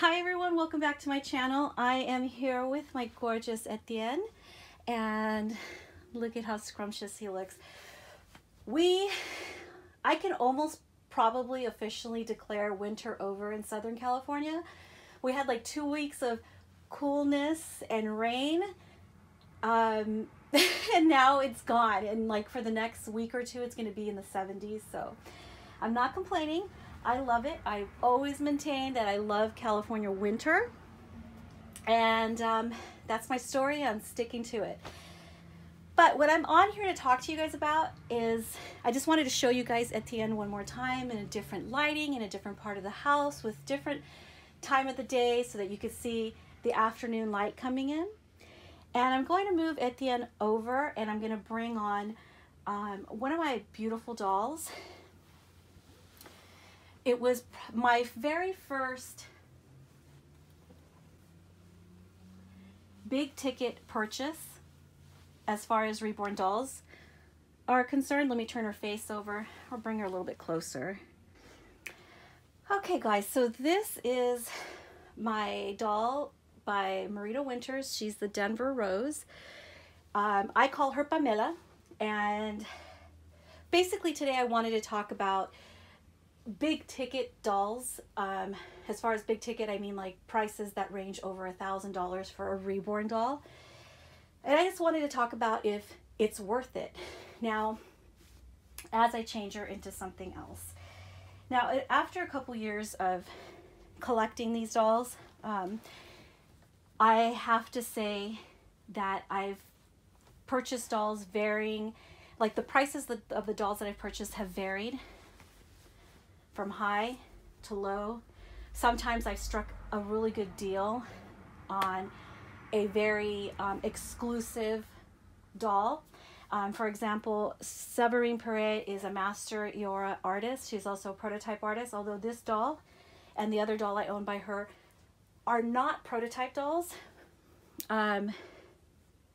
Hi everyone, welcome back to my channel. I am here with my gorgeous Etienne, and look at how scrumptious he looks. I can almost probably officially declare winter over in Southern California. We had like 2 weeks of coolness and rain, and now it's gone, and like for the next week or two it's going to be in the 70s, so I'm not complaining. I love it. I've always maintained that I love California winter, and that's my story. I'm sticking to it. But what I'm on here to talk to you guys about is I just wanted to show you guys Etienne one more time in a different lighting, in a different part of the house with different time of the day so that you could see the afternoon light coming in. And I'm going to move Etienne over, and I'm going to bring on one of my beautiful dolls. It was my very first big ticket purchase as far as Reborn dolls are concerned. Let me turn her face over or bring her a little bit closer. Okay guys, so this is my doll by Marita Winters. She's the Denver Rose. I call her Pamela, and basically today I wanted to talk about big ticket dolls. As far as big ticket, I mean like prices that range over $1,000 for a Reborn doll. And I just wanted to talk about if it's worth it now as I change her into something else. Now, after a couple years of collecting these dolls, I have to say that I've purchased dolls varying, like the prices of the dolls that I've purchased have varied from high to low. Sometimes I've struck a really good deal on a very exclusive doll. For example, Severine Piret is a master Iora artist. She's also a prototype artist, although this doll and the other doll I own by her are not prototype dolls.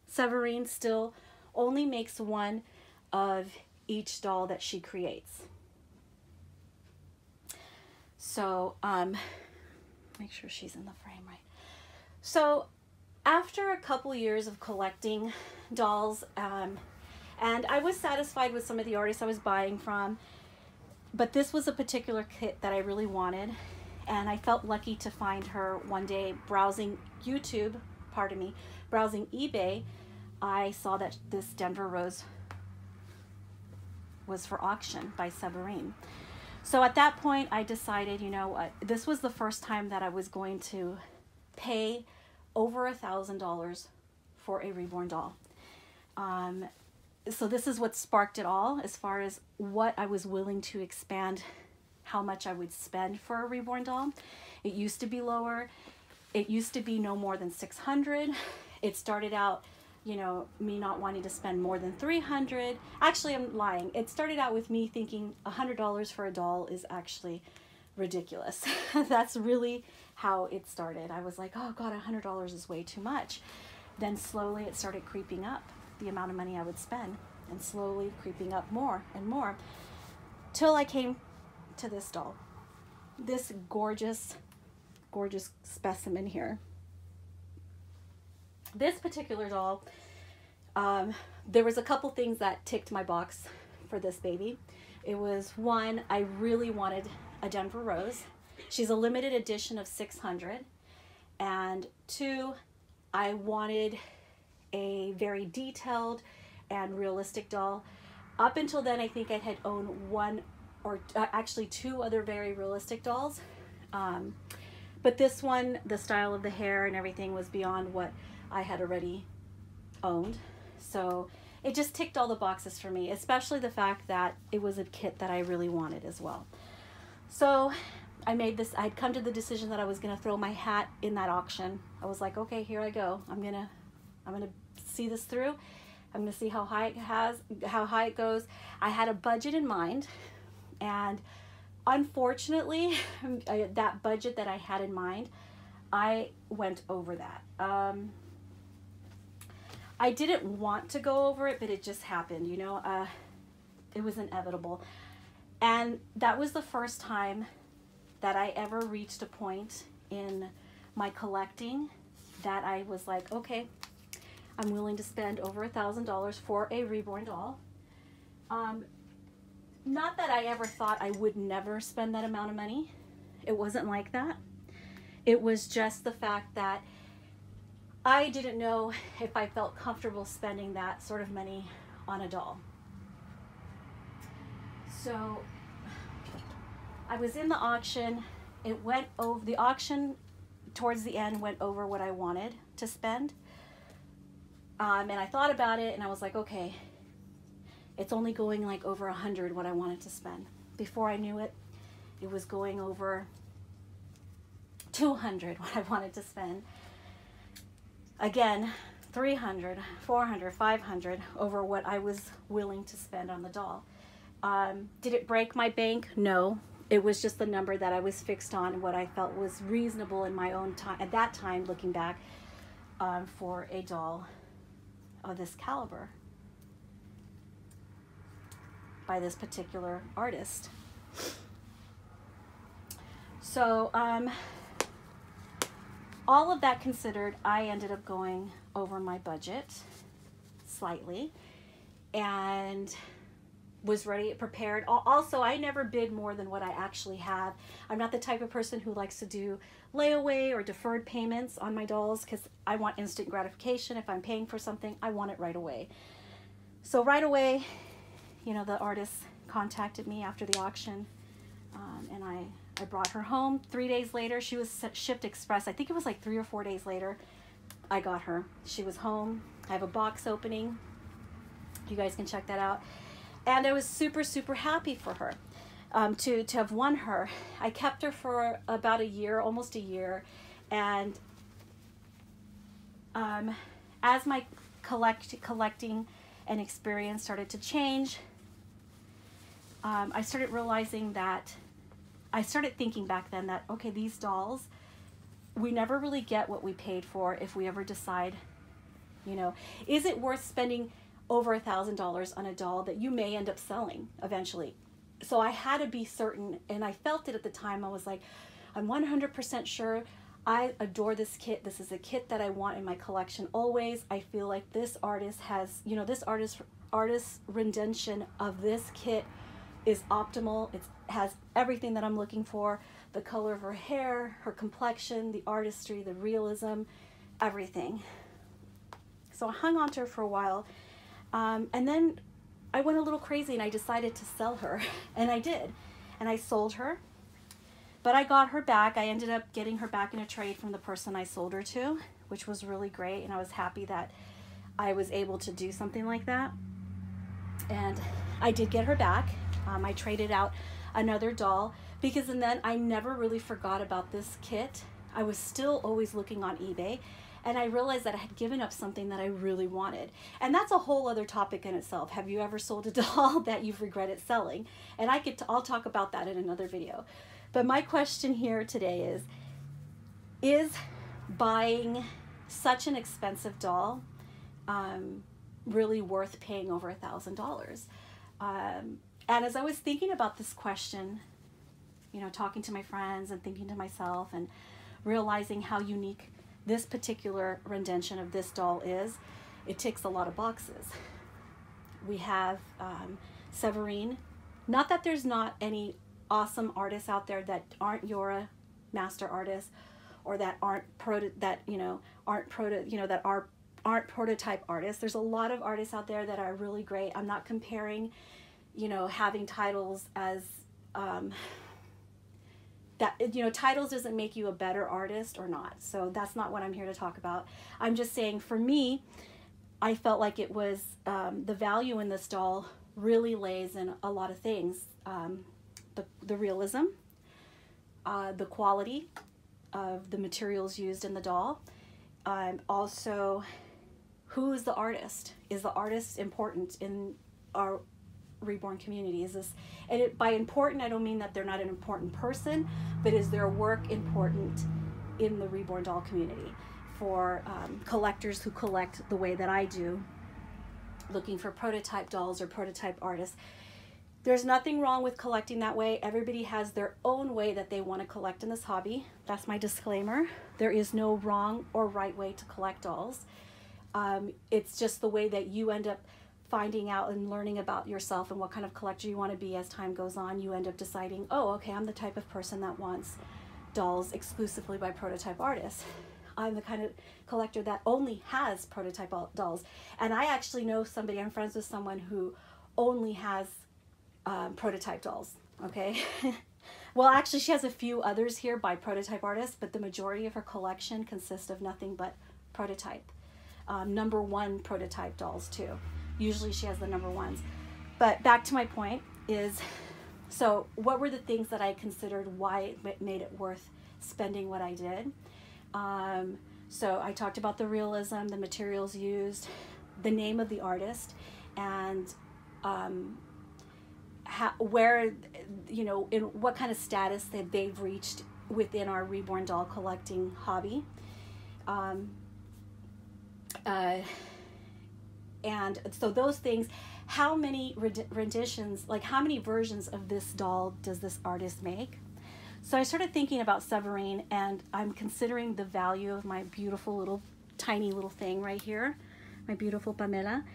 Severine still only makes one of each doll that she creates. So, make sure she's in the frame right. So, after a couple years of collecting dolls, and I was satisfied with some of the artists I was buying from, but this was a particular kit that I really wanted, and I felt lucky to find her one day browsing YouTube, pardon me, browsing eBay. I saw that this Denver Rose was for auction by Severine. So at that point, I decided, you know what, this was the first time that I was going to pay over $1,000 for a Reborn doll. So this is what sparked it all as far as what I was willing to expand, how much I would spend for a Reborn doll. It used to be lower. It used to be no more than $600. It started out, you know, me not wanting to spend more than $300. Actually, I'm lying. It started out with me thinking $100 for a doll is actually ridiculous. That's really how it started. I was like, oh God, $100 is way too much. Then slowly it started creeping up, the amount of money I would spend, and slowly creeping up more and more, till I came to this doll. This gorgeous, gorgeous specimen here. This particular doll, there was a couple things that ticked my box for this baby. It was one, I really wanted a Denver Rose. She's a limited edition of 600. And two, I wanted a very detailed and realistic doll. Up until then, I think I had owned one or actually two other very realistic dolls. But this one, the style of the hair and everything was beyond what I had already owned. So it just ticked all the boxes for me, especially the fact that it was a kit that I really wanted as well. So I made this, I'd come to the decision that I was gonna throw my hat in that auction. I was like, okay, here I go. I'm gonna see this through. I'm gonna see how high it goes. I had a budget in mind, and unfortunately, that budget that I had in mind, I went over that. I didn't want to go over it, but it just happened, you know. It was inevitable. And that was the first time that I ever reached a point in my collecting that I was like, okay, I'm willing to spend over $1,000 for a reborn doll. Not that I ever thought I would never spend that amount of money. It wasn't like that. It was just the fact that I didn't know if I felt comfortable spending that sort of money on a doll. So I was in the auction. It went over, the auction towards the end went over what I wanted to spend. And I thought about it and I was like, okay, it's only going like over 100 what I wanted to spend. Before I knew it, it was going over 200 what I wanted to spend. Again, 300, 400, 500 over what I was willing to spend on the doll. Did it break my bank? No. It was just the number that I was fixed on and what I felt was reasonable in my own time, at that time, looking back, for a doll of this caliber by this particular artist. So all of that considered, I ended up going over my budget slightly and was ready, prepared. Also, I never bid more than what I actually have. I'm not the type of person who likes to do layaway or deferred payments on my dolls because I want instant gratification. If I'm paying for something, I want it right away. So right away, you know, the artist contacted me after the auction, and I brought her home. 3 days later, she was shipped express. I think it was like 3 or 4 days later, I got her. She was home. I have a box opening. You guys can check that out. And I was super, super happy for her, to have won her. I kept her for about a year, almost a year. And as my collecting and experience started to change, I started realizing that, I started thinking back then that, okay, these dolls, we never really get what we paid for if we ever decide, you know, is it worth spending over $1,000 on a doll that you may end up selling eventually? So I had to be certain, and I felt it at the time. I was like, I'm 100% sure. I adore this kit. This is a kit that I want in my collection always. I feel like this artist has, you know, this artist's rendition of this kit is optimal. It has everything that I'm looking for. The color of her hair, her complexion, the artistry, the realism, everything. So I hung on to her for a while. And then I went a little crazy and I decided to sell her, and I did. And I sold her, but I got her back. I ended up getting her back in a trade from the person I sold her to, which was really great. And I was happy that I was able to do something like that. And I did get her back. I traded out another doll because, and then I never really forgot about this kit. I was still always looking on eBay. And I realized that I had given up something that I really wanted. And that's a whole other topic in itself. Have you ever sold a doll that you've regretted selling? And I'll talk about that in another video. But my question here today is buying such an expensive doll really worth paying over $1,000? And as I was thinking about this question, you know, talking to my friends and thinking to myself and realizing how unique this particular rendition of this doll is, it ticks a lot of boxes. We have Severine. Not that there's not any awesome artists out there that aren't Yora master artists, or that aren't prototype artists. There's a lot of artists out there that are really great. I'm not comparing, you know, having titles as that, you know, titles doesn't make you a better artist or not. So that's not what I'm here to talk about. I'm just saying, for me, I felt like it was, the value in this doll really lays in a lot of things. The realism, the quality of the materials used in the doll. Also, who is the artist? Is the artist important in our reborn community? Is this, and by important, I don't mean that they're not an important person, but is their work important in the reborn doll community for collectors who collect the way that I do, looking for prototype dolls or prototype artists? There's nothing wrong with collecting that way. Everybody has their own way that they want to collect in this hobby. That's my disclaimer. There is no wrong or right way to collect dolls. It's just the way that you end up finding out and learning about yourself and what kind of collector you want to be as time goes on. You end up deciding, oh, okay, I'm the type of person that wants dolls exclusively by prototype artists. I'm the kind of collector that only has prototype dolls. And I actually know somebody, I'm friends with someone who only has prototype dolls, okay? Well, actually, she has a few others here by prototype artists, but the majority of her collection consists of nothing but prototype. #1 prototype dolls, too. Usually she has the #1s. But back to my point is, so what were the things that I considered why it made it worth spending what I did? So I talked about the realism, the materials used, the name of the artist, and where, you know, in what kind of status that they've reached within our Reborn doll collecting hobby. And so those things, how many renditions, like how many versions of this doll does this artist make? So I started thinking about Severine, and I'm considering the value of my beautiful little, tiny little thing right here, my beautiful Pamela.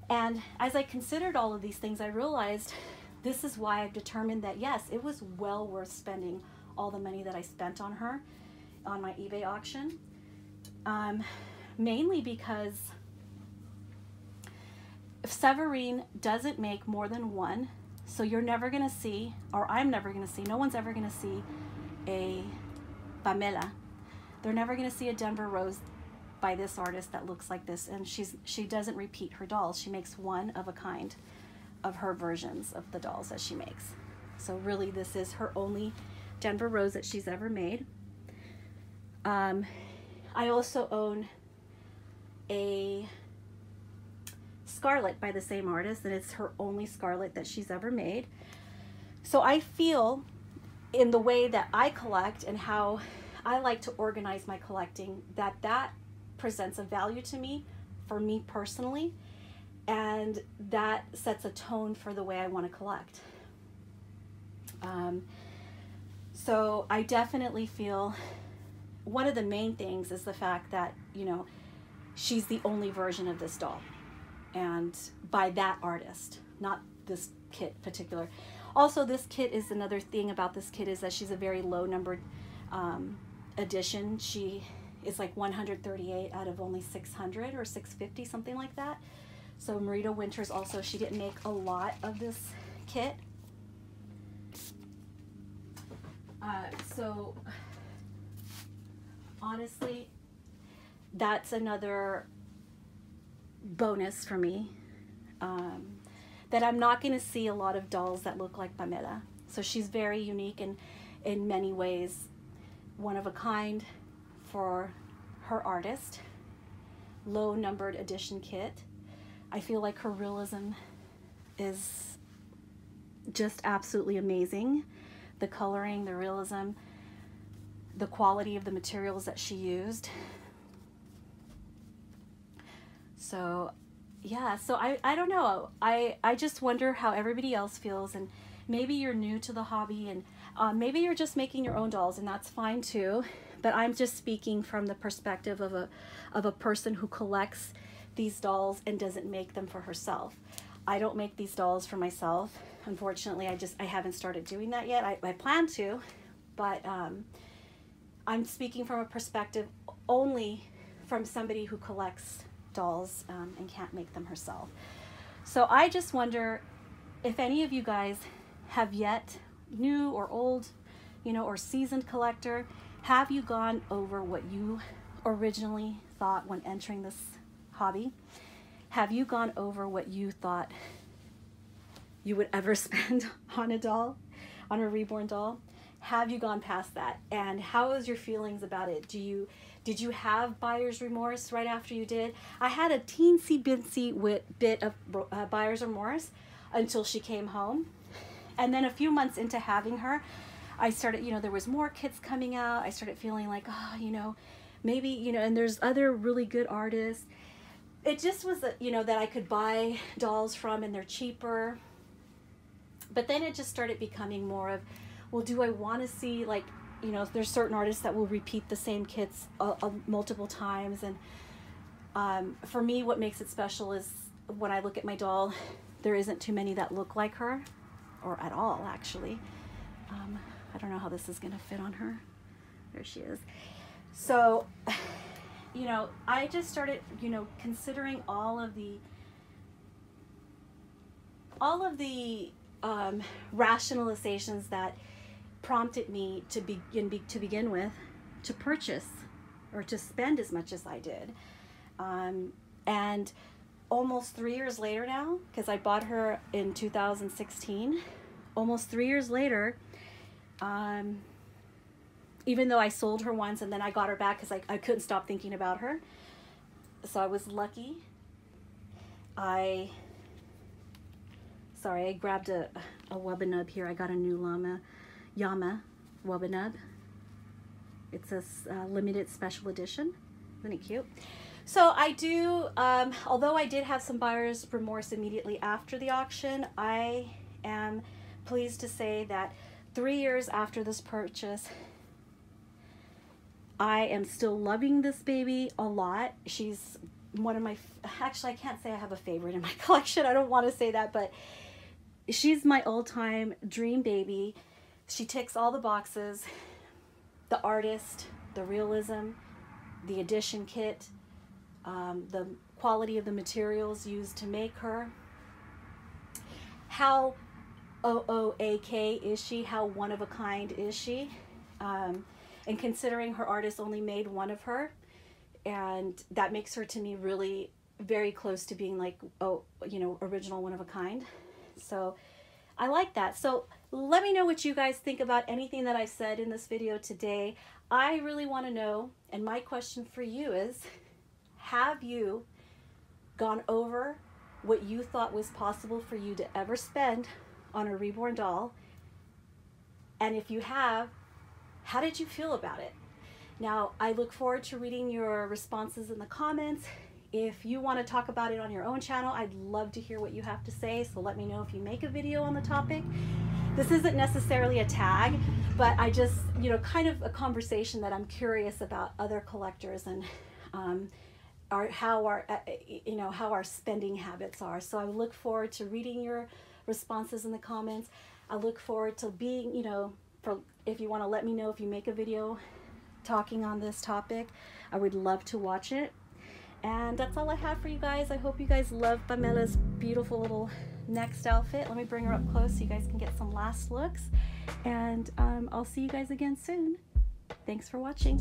And as I considered all of these things, I realized this is why I've determined that, yes, it was well worth spending all the money that I spent on her on my eBay auction. Mainly because if Severine doesn't make more than one, so you're never going to see, or I'm never going to see, no one's ever going to see a Pamela. They're never going to see a Denver Rose by this artist that looks like this, and she doesn't repeat her dolls. She makes one of a kind of her versions of the dolls that she makes. So really this is her only Denver Rose that she's ever made. I also own a Scarlet by the same artist, and it's her only Scarlet that she's ever made. So I feel in the way that I collect and how I like to organize my collecting that presents a value to me, for me personally, and that sets a tone for the way I want to collect. So I definitely feel one of the main things is the fact that, you know, she's the only version of this doll, and by that artist, not this kit particular. Also, this kit is another thing about this kit is that she's a very low numbered edition. She is like 138 out of only 600 or 650, something like that. So Marita Winters also, she didn't make a lot of this kit. So honestly, that's another bonus for me, that I'm not going to see a lot of dolls that look like Pamela. So she's very unique and in many ways one of a kind for her artist. Low numbered edition kit. I feel like her realism is just absolutely amazing. The coloring, the realism, the quality of the materials that she used. So yeah, so I don't know. I just wonder how everybody else feels, and maybe you're new to the hobby, and maybe you're just making your own dolls, and that's fine too. But I'm just speaking from the perspective of a person who collects these dolls and doesn't make them for herself. I don't make these dolls for myself. Unfortunately, I haven't started doing that yet. I plan to, but I'm speaking from a perspective only from somebody who collects dolls and can't make them herself. So I just wonder if any of you guys have yet, new or old, you know, or seasoned collector, have you gone over what you originally thought when entering this hobby? Have you gone over what you thought you would ever spend on a doll, on a Reborn doll? Have you gone past that? And how was your feelings about it? Did you have buyer's remorse right after you did? I had a teensy bit of buyer's remorse until she came home. And then a few months into having her, I started, you know, there was more kits coming out. I started feeling like, oh, you know, maybe, you know, and there's other really good artists. It just was, you know, that I could buy dolls from and they're cheaper. But then it just started becoming more of, well, do I want to see, like, you know, there's certain artists that will repeat the same kits multiple times. And for me, what makes it special is when I look at my doll, there isn't too many that look like her, or at all, actually. I don't know how this is going to fit on her. There she is. So, you know, I just started, you know, considering all of the rationalizations that prompted me to begin with to purchase or to spend as much as I did. And almost 3 years later now, because I bought her in 2016, almost 3 years later, even though I sold her once and then I got her back because I couldn't stop thinking about her. So I was lucky. I grabbed a Wubbanub here. I got a new Yama Wubbanub. It's a limited special edition. Isn't it cute? So I do, although I did have some buyer's remorse immediately after the auction, I am pleased to say that 3 years after this purchase, I am still loving this baby a lot. She's one of my, actually I can't say I have a favorite in my collection. I don't want to say that, but she's my all-time dream baby. She ticks all the boxes. The artist, the realism, the edition kit, the quality of the materials used to make her. How OOAK is she? How one of a kind is she? And considering her artist only made one of her, and that makes her to me really very close to being like, oh, you know, original one of a kind. So I like that. So let me know what you guys think about anything that I said in this video today. I really want to know, and my question for you is, have you gone over what you thought was possible for you to ever spend on a reborn doll? And if you have, how did you feel about it? Now, I look forward to reading your responses in the comments. If you want to talk about it on your own channel, I'd love to hear what you have to say, so let me know if you make a video on the topic. This isn't necessarily a tag, but I just, you know, kind of a conversation that I'm curious about other collectors and how our spending habits are. So I look forward to reading your responses in the comments. I look forward to being, you know, if you want to let me know if you make a video talking on this topic, I would love to watch it. And that's all I have for you guys. I hope you guys love Pamela's beautiful little next outfit. Let me bring her up close so you guys can get some last looks. And I'll see you guys again soon. Thanks for watching.